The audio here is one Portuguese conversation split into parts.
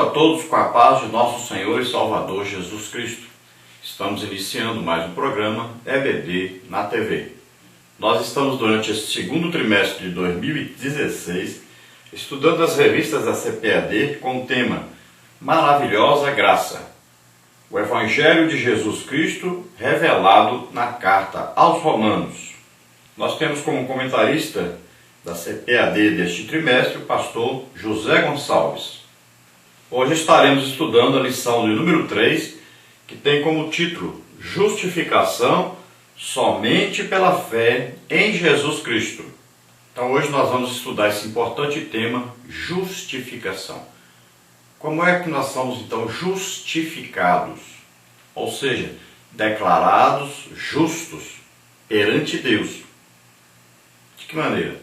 a todos com a paz de nosso Senhor e Salvador Jesus Cristo. Estamos iniciando mais um programa EBD na TV. Nós estamos durante esse segundo trimestre de 2016 estudando as revistas da CPAD com o tema Maravilhosa Graça, o Evangelho de Jesus Cristo revelado na carta aos Romanos. Nós temos como comentarista da CPAD deste trimestre o pastor José Gonçalves. Hoje estaremos estudando a lição de número 3, que tem como título Justificação somente pela fé em Jesus Cristo. Então hoje nós vamos estudar esse importante tema, justificação. Como é que nós somos então justificados? Ou seja, declarados justos perante Deus. De que maneira?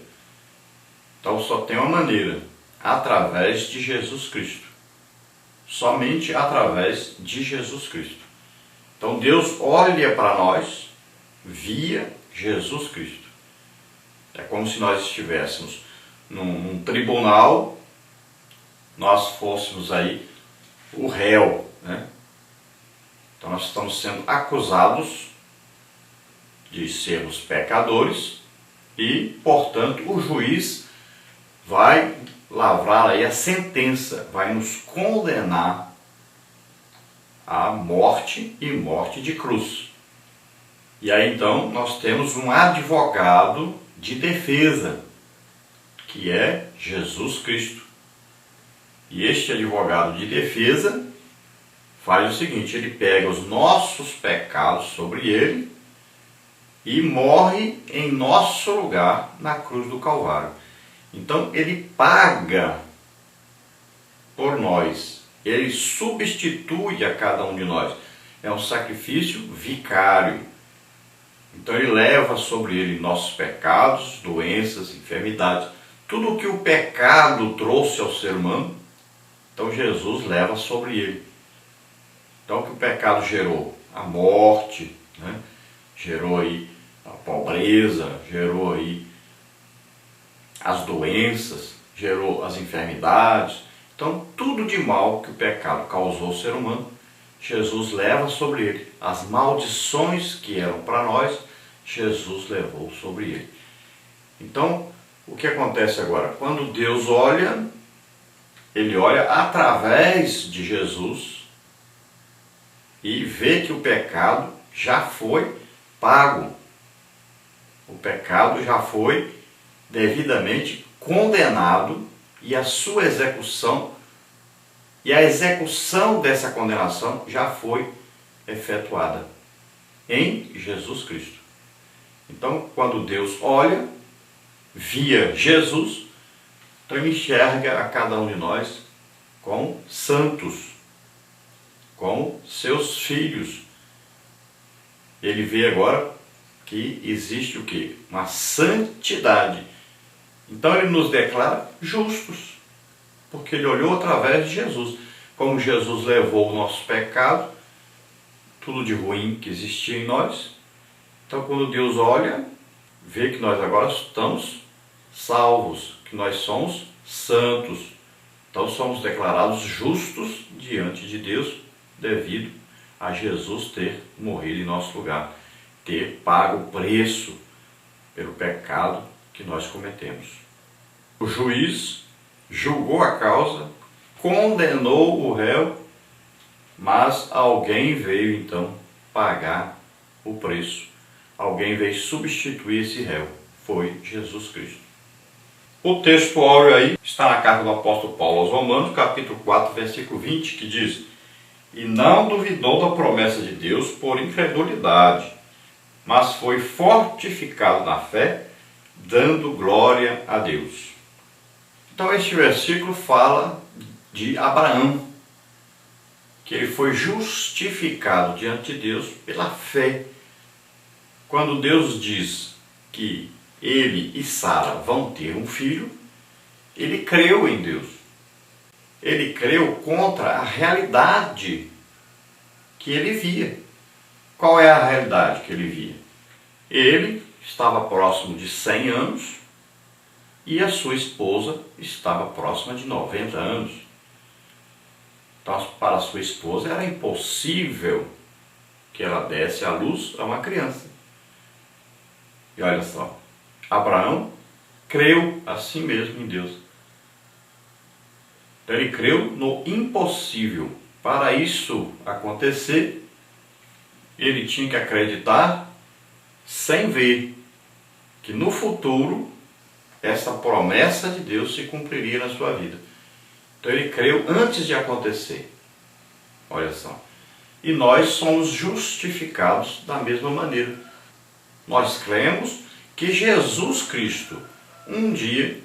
Então só tem uma maneira, através de Jesus Cristo. Somente através de Jesus Cristo. Então Deus olha para nós via Jesus Cristo. É como se nós estivéssemos num tribunal, nós fôssemos aí o réu, né? Então nós estamos sendo acusados de sermos pecadores e, portanto, o juiz vai lavrar aí a sentença, vai nos condenar à morte e morte de cruz. E aí então nós temos um advogado de defesa, que é Jesus Cristo. E este advogado de defesa faz o seguinte, ele pega os nossos pecados sobre ele e morre em nosso lugar na cruz do Calvário. Então ele paga por nós, ele substitui a cada um de nós. É um sacrifício vicário. Então ele leva sobre ele nossos pecados, doenças, enfermidades, tudo o que o pecado trouxe ao ser humano, então Jesus leva sobre ele. Então o que o pecado gerou? A morte, né? Gerou aí a pobreza, gerou aí as doenças, gerou as enfermidades. Então tudo de mal que o pecado causou ao ser humano, Jesus leva sobre ele. As maldições que eram para nós, Jesus levou sobre ele. Então, o que acontece agora? Quando Deus olha, ele olha através de Jesus e vê que o pecado já foi pago. O pecado já foi devidamente condenado e a sua execução e a execução dessa condenação já foi efetuada em Jesus Cristo. Então, quando Deus olha via Jesus, então ele enxerga a cada um de nós como santos, como seus filhos. Ele vê agora que existe o quê? Uma santidade. Então ele nos declara justos, porque ele olhou através de Jesus. Como Jesus levou o nosso pecado, tudo de ruim que existia em nós, então quando Deus olha, vê que nós agora estamos salvos, que nós somos santos. Então somos declarados justos diante de Deus, devido a Jesus ter morrido em nosso lugar, ter pago o preço pelo pecado que nós cometemos. O juiz julgou a causa, condenou o réu, mas alguém veio então pagar o preço. Alguém veio substituir esse réu. Foi Jesus Cristo. O texto áureo aí está na carta do apóstolo Paulo aos Romanos, capítulo 4, versículo 20, que diz: E não duvidou da promessa de Deus por incredulidade, mas foi fortificado na fé, dando glória a Deus. Então este versículo fala de Abraão, que ele foi justificado diante de Deus pela fé. Quando Deus diz que ele e Sara vão ter um filho, ele creu em Deus. Ele creu contra a realidade que ele via. Qual é a realidade que ele via? Ele estava próximo de 100 anos e a sua esposa estava próxima de 90 anos. Então, para sua esposa era impossível que ela desse à luz a uma criança. E olha só, Abraão creu assim mesmo em Deus. Então ele creu no impossível. Para isso acontecer, ele tinha que acreditar sem ver que no futuro essa promessa de Deus se cumpriria na sua vida. Então ele creu antes de acontecer. Olha só. E nós somos justificados da mesma maneira. Nós cremos que Jesus Cristo, um dia,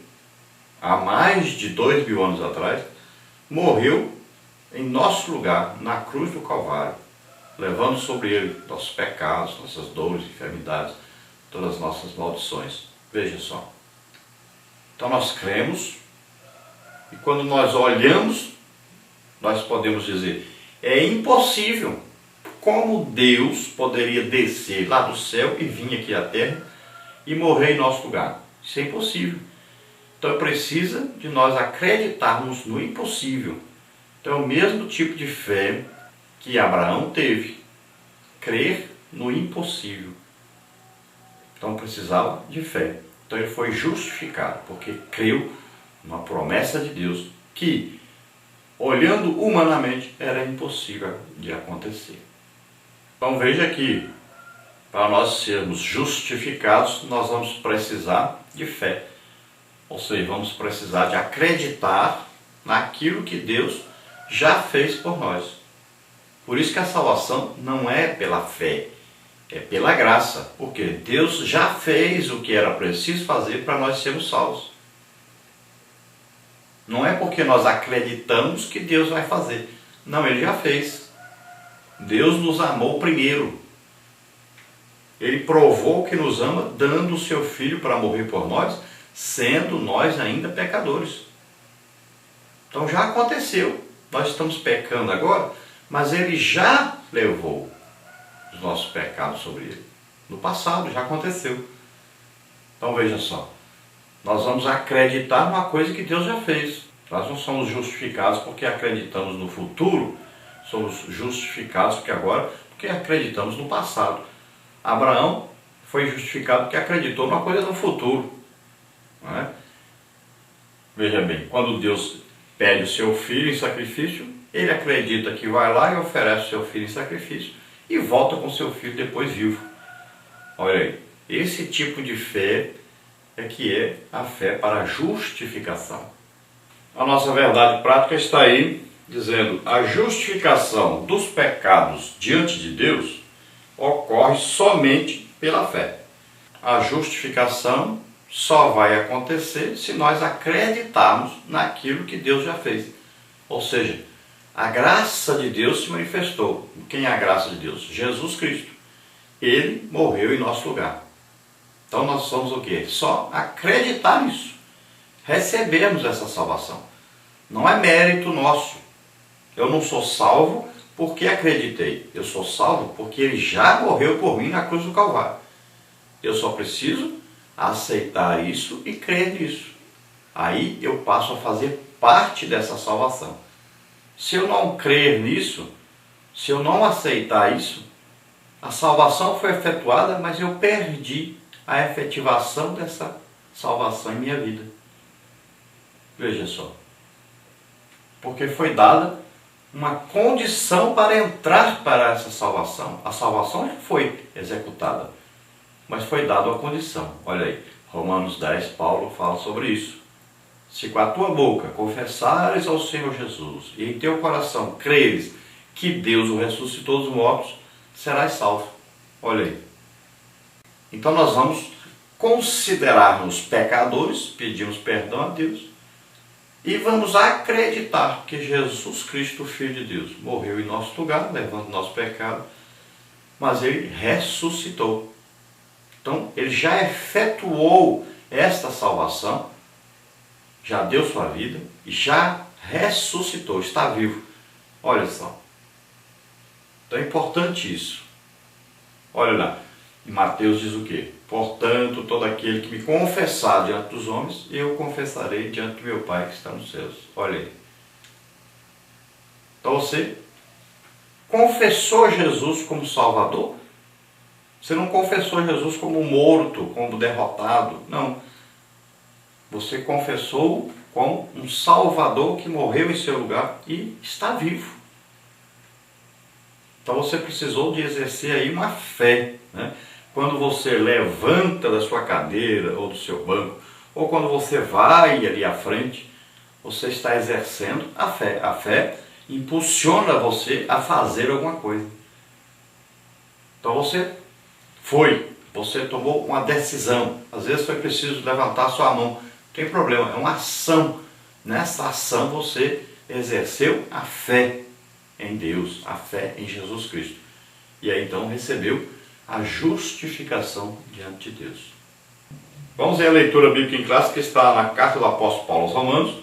há mais de 2000 anos atrás, morreu em nosso lugar, na cruz do Calvário, levando sobre ele nossos pecados, nossas dores, enfermidades, todas as nossas maldições. Veja só. Então nós cremos, e quando nós olhamos, nós podemos dizer, é impossível. Como Deus poderia descer lá do céu e vir aqui à terra e morrer em nosso lugar? Isso é impossível. Então precisa de nós acreditarmos no impossível. Então é o mesmo tipo de fé que Abraão teve. Crer no impossível. Então precisava de fé. Então ele foi justificado, porque creu numa promessa de Deus que, olhando humanamente, era impossível de acontecer. Então veja que, para nós sermos justificados, nós vamos precisar de fé. Ou seja, vamos precisar de acreditar naquilo que Deus já fez por nós. Por isso que a salvação não é pela fé, é pela graça. Porque Deus já fez o que era preciso fazer para nós sermos salvos. Não é porque nós acreditamos que Deus vai fazer. Não, Ele já fez. Deus nos amou primeiro. Ele provou que nos ama dando o seu Filho para morrer por nós, sendo nós ainda pecadores. Então já aconteceu. Nós estamos pecando agora, mas Ele já levou os nossos pecados sobre Ele. No passado já aconteceu. Então veja só. Nós vamos acreditar numa coisa que Deus já fez. Nós não somos justificados porque acreditamos no futuro. Somos justificados porque acreditamos no passado. Abraão foi justificado porque acreditou numa coisa no futuro. Não é? Veja bem, quando Deus pede o seu filho em sacrifício, ele acredita que vai lá e oferece o seu filho em sacrifício e volta com o seu filho depois vivo. Olha aí, esse tipo de fé é que é a fé para a justificação. A nossa verdade prática está aí, dizendo: a justificação dos pecados diante de Deus ocorre somente pela fé. A justificação só vai acontecer se nós acreditarmos naquilo que Deus já fez. Ou seja, a graça de Deus se manifestou. Quem é a graça de Deus? Jesus Cristo. Ele morreu em nosso lugar. Então nós somos o quê? Só acreditar nisso. Recebemos essa salvação. Não é mérito nosso. Eu não sou salvo porque acreditei. Eu sou salvo porque Ele já morreu por mim na cruz do Calvário. Eu só preciso aceitar isso e crer nisso. Aí eu passo a fazer parte dessa salvação. Se eu não crer nisso, se eu não aceitar isso, a salvação foi efetuada, mas eu perdi a efetivação dessa salvação em minha vida. Veja só. Porque foi dada uma condição para entrar para essa salvação. A salvação já foi executada, mas foi dada uma condição. Olha aí, Romanos 10, Paulo fala sobre isso. Se com a tua boca confessares ao Senhor Jesus e em teu coração creres que Deus o ressuscitou dos mortos, serás salvo. Olha aí. Então nós vamos considerar-nos pecadores, pedimos perdão a Deus e vamos acreditar que Jesus Cristo, Filho de Deus, morreu em nosso lugar, levando o nosso pecado, mas Ele ressuscitou. Então Ele já efetuou esta salvação, já deu sua vida e já ressuscitou, está vivo. Olha só. Então é importante isso. Olha lá, em Mateus diz o quê? Portanto, todo aquele que me confessar diante dos homens, eu confessarei diante do meu Pai que está nos céus. Olha aí. Então você confessou Jesus como Salvador. Você não confessou Jesus como morto, como derrotado. Não. Você confessou como um Salvador que morreu em seu lugar e está vivo. Então você precisou de exercer aí uma fé, né? Quando você levanta da sua cadeira ou do seu banco, ou quando você vai ali à frente, você está exercendo a fé. A fé impulsiona você a fazer alguma coisa. Então você tomou uma decisão. Às vezes foi preciso levantar sua mão. Não tem problema, é uma ação. Nessa ação você exerceu a fé em Deus, a fé em Jesus Cristo. E aí então recebeu a justificação diante de Deus. Vamos ver a leitura bíblica em classe que está na carta do apóstolo Paulo aos Romanos,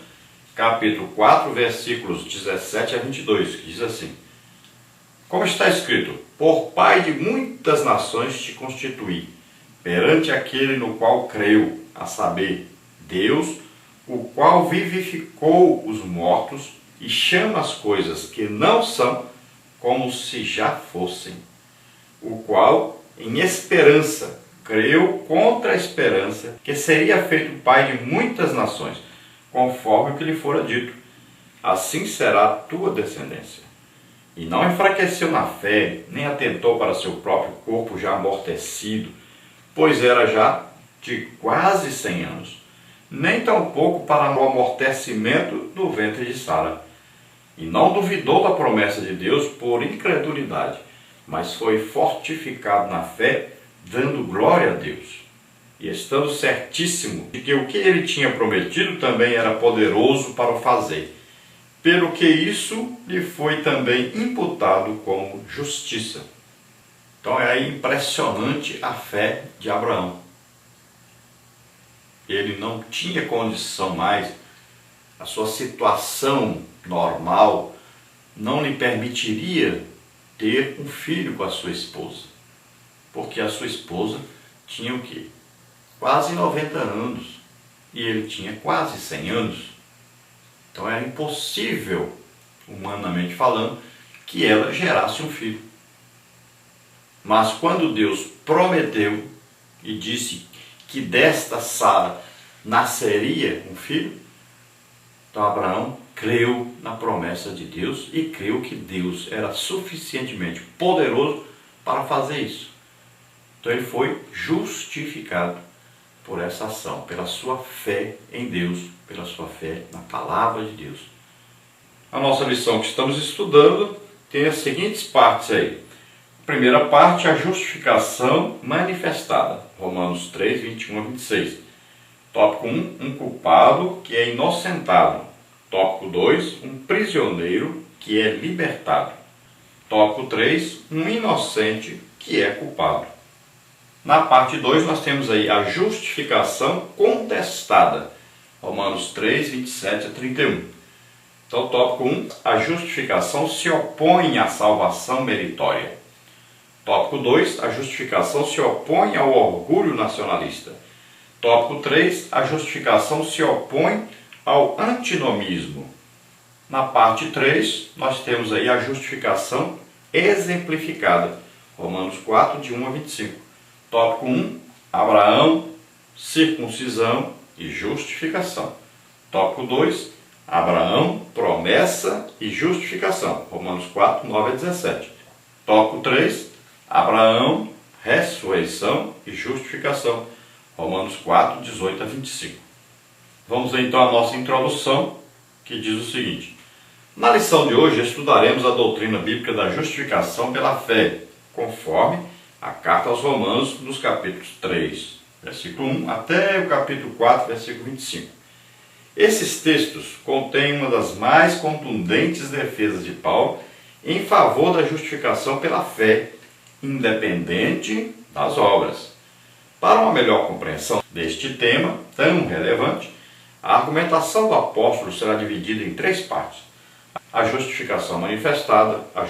capítulo 4, versículos 17 a 22, que diz assim: como está escrito, por pai de muitas nações te constituí, perante aquele no qual creu, a saber, Deus, o qual vivificou os mortos e chama as coisas que não são como se já fossem, o qual, em esperança, creu contra a esperança, que seria feito pai de muitas nações, conforme o que lhe fora dito, assim será a tua descendência. E não enfraqueceu na fé, nem atentou para seu próprio corpo já amortecido, pois era já de quase 100 anos, nem tampouco para o amortecimento do ventre de Sara. E não duvidou da promessa de Deus por incredulidade, mas foi fortificado na fé, dando glória a Deus. E estando certíssimo de que o que ele tinha prometido também era poderoso para o fazer, pelo que isso lhe foi também imputado como justiça. Então é impressionante a fé de Abraão. Ele não tinha condição mais, a sua situação normal não lhe permitiria ter um filho com a sua esposa, porque a sua esposa tinha o quê? Quase 90 anos e ele tinha quase 100 anos. Então era impossível, humanamente falando, que ela gerasse um filho. Mas quando Deus prometeu e disse que desta Sara nasceria um filho, então Abraão creu na promessa de Deus e creu que Deus era suficientemente poderoso para fazer isso. Então ele foi justificado por essa ação, pela sua fé em Deus, pela sua fé na palavra de Deus. A nossa lição que estamos estudando tem as seguintes partes aí. Primeira parte, a justificação manifestada. Romanos 3, 21 a 26. Tópico 1, um culpado que é inocentado. Tópico 2, um prisioneiro que é libertado. Tópico 3, um inocente que é culpado. Na parte 2 nós temos aí a justificação contestada. Romanos 3, 27 a 31. Então, tópico 1, a justificação se opõe à salvação meritória. Tópico 2, a justificação se opõe ao orgulho nacionalista. Tópico 3, a justificação se opõe ao antinomismo. Na parte 3, nós temos aí a justificação exemplificada. Romanos 4, de 1 a 25. Tópico 1, Abraão, circuncisão e justificação. Tópico 2, Abraão, promessa e justificação. Romanos 4, 9 a 17. Tópico 3, Abraão, ressurreição e justificação. Romanos 4, 18 a 25. Vamos ver então a nossa introdução, que diz o seguinte. Na lição de hoje estudaremos a doutrina bíblica da justificação pela fé, conforme a carta aos Romanos, nos capítulos 3, versículo 1, até o capítulo 4, versículo 25. Esses textos contêm uma das mais contundentes defesas de Paulo em favor da justificação pela fé, independente das obras. Para uma melhor compreensão deste tema tão relevante, a argumentação do apóstolo será dividida em 3 partes: a justificação manifestada, a